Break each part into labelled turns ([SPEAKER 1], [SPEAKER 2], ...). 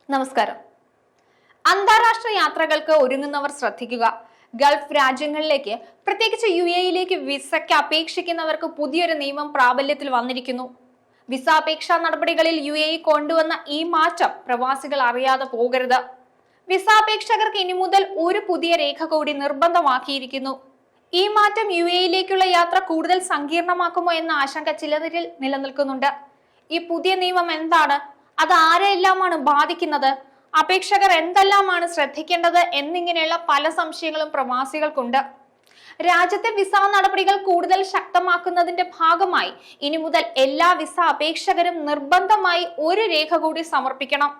[SPEAKER 1] നമസ്കാരം. അന്താരാഷ്ട്ര യാത്രകൾക്ക് ഒരുങ്ങുന്നവർ ശ്രദ്ധിക്കുക. ഗൾഫ് രാജ്യങ്ങളിലേക്ക്, പ്രത്യേകിച്ച് UAE വിസയ്ക്ക് അപേക്ഷിക്കുന്നവർക്ക് പുതിയൊരു നിയമം പ്രാബല്യത്തിൽ വന്നിരിക്കുന്നു. വിസ അപേക്ഷാ നടപടികളിൽ UAE കൊണ്ടുവന്ന ഈ മാറ്റം പ്രവാസികൾ അറിയാതെ പോകരുത്. വിസ അപേക്ഷകർക്ക് ഇനി മുതൽ ഒരു പുതിയ രേഖ കൂടി നിർബന്ധമാക്കിയിരിക്കുന്നു. ഈ മാറ്റം UAE യാത്ര കൂടുതൽ സങ്കീർണമാക്കുമോ എന്ന ആശങ്ക ചിലരിൽ നിലനിൽക്കുന്നുണ്ട്. ഈ പുതിയ നിയമം എന്താണ്? അത് ആരെല്ലാമാണ് ബാധിക്കുന്നത്? അപേക്ഷകർ എന്തെല്ലാമാണ് ശ്രദ്ധിക്കേണ്ടത് എന്നിങ്ങനെയുള്ള പല സംശയങ്ങളും പ്രവാസികൾക്കുണ്ട്. രാജ്യത്തെ വിസ നടപടികൾ കൂടുതൽ ശക്തമാക്കുന്നതിന്റെ ഭാഗമായി ഇനി മുതൽ എല്ലാ വിസ അപേക്ഷകരും നിർബന്ധമായി ഒരു രേഖ കൂടി സമർപ്പിക്കണം.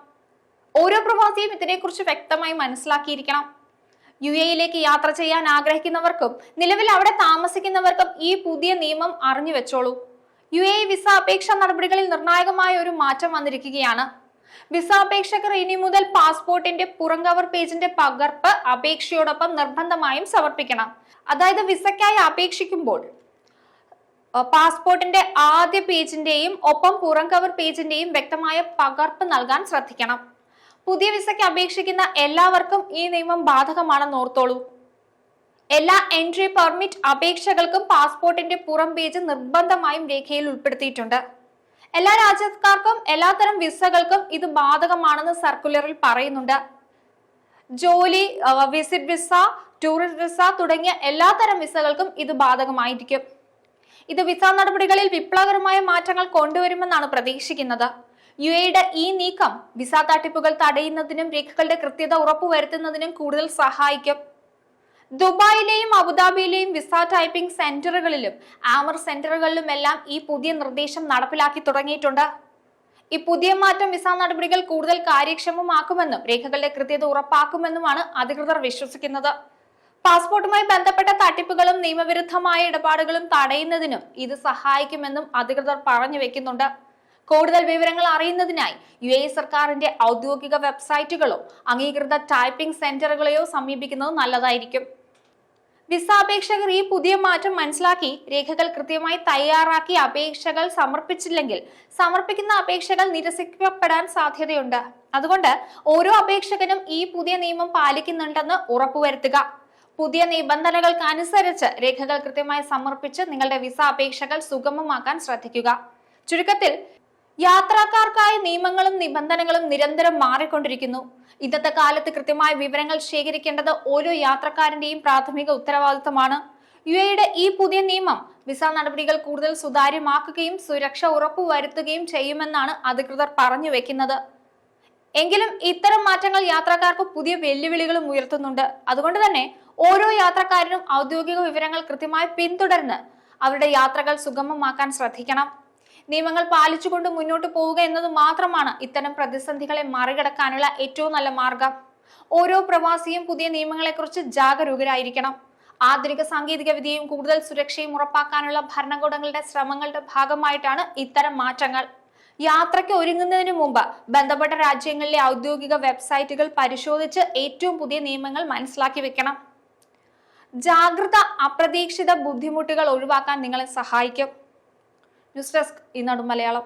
[SPEAKER 1] ഓരോ പ്രവാസിയും ഇതിനെക്കുറിച്ച് വ്യക്തമായി മനസ്സിലാക്കിയിരിക്കണം. UAE യാത്ര ചെയ്യാൻ ആഗ്രഹിക്കുന്നവർക്കും നിലവിൽ അവിടെ താമസിക്കുന്നവർക്കും ഈ പുതിയ നിയമം അറിഞ്ഞു വെച്ചോളൂ. UAE വിസ അപേക്ഷാ നടപടികളിൽ നിർണായകമായ ഒരു മാറ്റം വന്നിരിക്കുകയാണ്. വിസ അപേക്ഷകർ ഇനി മുതൽ പാസ്പോർട്ടിന്റെ പുറം കവർ പേജിന്റെ പകർപ്പ് അപേക്ഷയോടൊപ്പം നിർബന്ധമായും സമർപ്പിക്കണം. അതായത് വിസയ്ക്കായി അപേക്ഷിക്കുമ്പോൾ പാസ്പോർട്ടിന്റെ ആദ്യ പേജിന്റെയും ഒപ്പം പുറം കവർ പേജിന്റെയും വ്യക്തമായ പകർപ്പ് നൽകാൻ ശ്രദ്ധിക്കണം. പുതിയ വിസയ്ക്ക് അപേക്ഷിക്കുന്ന എല്ലാവർക്കും ഈ നിയമം ബാധകമാണെന്ന് ഓർത്തോളൂ. എല്ലാ എൻട്രി പെർമിറ്റ് അപേക്ഷകൾക്കും പാസ്പോർട്ടിന്റെ പുറം പേജ് നിർബന്ധമായും രേഖയിൽ ഉൾപ്പെടുത്തിയിട്ടുണ്ട്. എല്ലാ രാജ്യക്കാർക്കും എല്ലാത്തരം വിസകൾക്കും ഇത് ബാധകമാണെന്ന് സർക്കുലറിൽ പറയുന്നുണ്ട്. ജോലി, വിസിറ്റ് വിസ, ടൂറിസ്റ്റ് വിസ തുടങ്ങിയ എല്ലാത്തരം വിസകൾക്കും ഇത് ബാധകമായിരിക്കും. ഇത് വിസ നടപടികളിൽ വിപ്ലവകരമായ മാറ്റങ്ങൾ കൊണ്ടുവരുമെന്നാണ് പ്രതീക്ഷിക്കുന്നത്. UAE ഈ നീക്കം വിസ തട്ടിപ്പുകൾ തടയുന്നതിനും രേഖകളുടെ കൃത്യത ഉറപ്പുവരുത്തുന്നതിനും കൂടുതൽ സഹായിക്കും. ദുബായിലെയും അബുദാബിയിലെയും വിസ ടൈപ്പിംഗ് സെന്ററുകളിലും ആമർ സെന്ററുകളിലുമെല്ലാം ഈ പുതിയ നിർദ്ദേശം നടപ്പിലാക്കി തുടങ്ങിയിട്ടുണ്ട്. ഈ പുതിയ മാറ്റം വിസ നടപടികൾ കൂടുതൽ കാര്യക്ഷമമാക്കുമെന്നും രേഖകളുടെ കൃത്യത ഉറപ്പാക്കുമെന്നുമാണ് അധികൃതർ വിശ്വസിക്കുന്നത്. പാസ്പോർട്ടുമായി ബന്ധപ്പെട്ട തട്ടിപ്പുകളും നിയമവിരുദ്ധമായ ഇടപാടുകളും തടയുന്നതിനും ഇത് സഹായിക്കുമെന്നും അധികൃതർ പറഞ്ഞു വെക്കുന്നുണ്ട്. കൂടുതൽ വിവരങ്ങൾ അറിയുന്നതിനായി UAE സർക്കാരിന്റെ ഔദ്യോഗിക വെബ്സൈറ്റുകളോ അംഗീകൃത ടൈപ്പിംഗ് സെന്ററുകളെയോ സമീപിക്കുന്നത് നല്ലതായിരിക്കും. വിസ അപേക്ഷകർ ഈ പുതിയ മാറ്റം മനസ്സിലാക്കി രേഖകൾ കൃത്യമായി തയ്യാറാക്കി അപേക്ഷകൾ സമർപ്പിച്ചില്ലെങ്കിൽ സമർപ്പിക്കുന്ന അപേക്ഷകൾ നിരസിക്കപ്പെടാൻ സാധ്യതയുണ്ട്. അതുകൊണ്ട് ഓരോ അപേക്ഷകനും ഈ പുതിയ നിയമം പാലിക്കുന്നുണ്ടെന്ന് ഉറപ്പുവരുത്തുക. പുതിയ നിബന്ധനകൾക്ക് അനുസരിച്ച് രേഖകൾ കൃത്യമായി സമർപ്പിച്ച് നിങ്ങളുടെ വിസ അപേക്ഷകൾ സുഗമമാക്കാൻ ശ്രദ്ധിക്കുക. ചുരുക്കത്തിൽ, യാത്രക്കാർക്കായി നിയമങ്ങളും നിബന്ധനകളും നിരന്തരം മാറിക്കൊണ്ടിരിക്കുന്നു. ഇന്നത്തെ കാലത്ത് കൃത്യമായ വിവരങ്ങൾ ശേഖരിക്കേണ്ടത് ഓരോ യാത്രക്കാരന്റെയും പ്രാഥമിക ഉത്തരവാദിത്തമാണ്. UAE ഈ പുതിയ നിയമം വിസ നടപടികൾ കൂടുതൽ സുതാര്യമാക്കുകയും സുരക്ഷ ഉറപ്പുവരുത്തുകയും ചെയ്യുമെന്നാണ് അധികൃതർ പറഞ്ഞു വെക്കുന്നത്. എങ്കിലും ഇത്തരം മാറ്റങ്ങൾ യാത്രക്കാർക്ക് പുതിയ വെല്ലുവിളികളും ഉയർത്തുന്നുണ്ട്. അതുകൊണ്ട് തന്നെ ഓരോ യാത്രക്കാരനും ഔദ്യോഗിക വിവരങ്ങൾ കൃത്യമായി പിന്തുടർന്ന് അവരുടെ യാത്രകൾ സുഗമമാക്കാൻ ശ്രദ്ധിക്കണം. നിയമങ്ങൾ പാലിച്ചുകൊണ്ട് മുന്നോട്ട് പോവുക എന്നത് മാത്രമാണ് ഇത്തരം പ്രതിസന്ധികളെ മറികടക്കാനുള്ള ഏറ്റവും നല്ല മാർഗം. ഓരോ പ്രവാസിയും പുതിയ നിയമങ്ങളെക്കുറിച്ച് ജാഗരൂകരായിരിക്കണം. ആധുനിക സാങ്കേതിക വിദ്യയും കൂടുതൽ സുരക്ഷയും ഉറപ്പാക്കാനുള്ള ഭരണകൂടങ്ങളുടെ ശ്രമങ്ങളുടെ ഭാഗമായിട്ടാണ് ഇത്തരം മാറ്റങ്ങൾ. യാത്രയ്ക്ക് ഒരുങ്ങുന്നതിന് മുമ്പ് ബന്ധപ്പെട്ട രാജ്യങ്ങളിലെ ഔദ്യോഗിക വെബ്സൈറ്റുകൾ പരിശോധിച്ച് ഏറ്റവും പുതിയ നിയമങ്ങൾ മനസ്സിലാക്കി വെക്കണം. ജാഗ്രത അപ്രതീക്ഷിത ബുദ്ധിമുട്ടുകൾ ഒഴിവാക്കാൻ നിങ്ങളെ സഹായിക്കും. ന്യൂസ് ഡെസ്ക് ഈനാട് മലയാളം.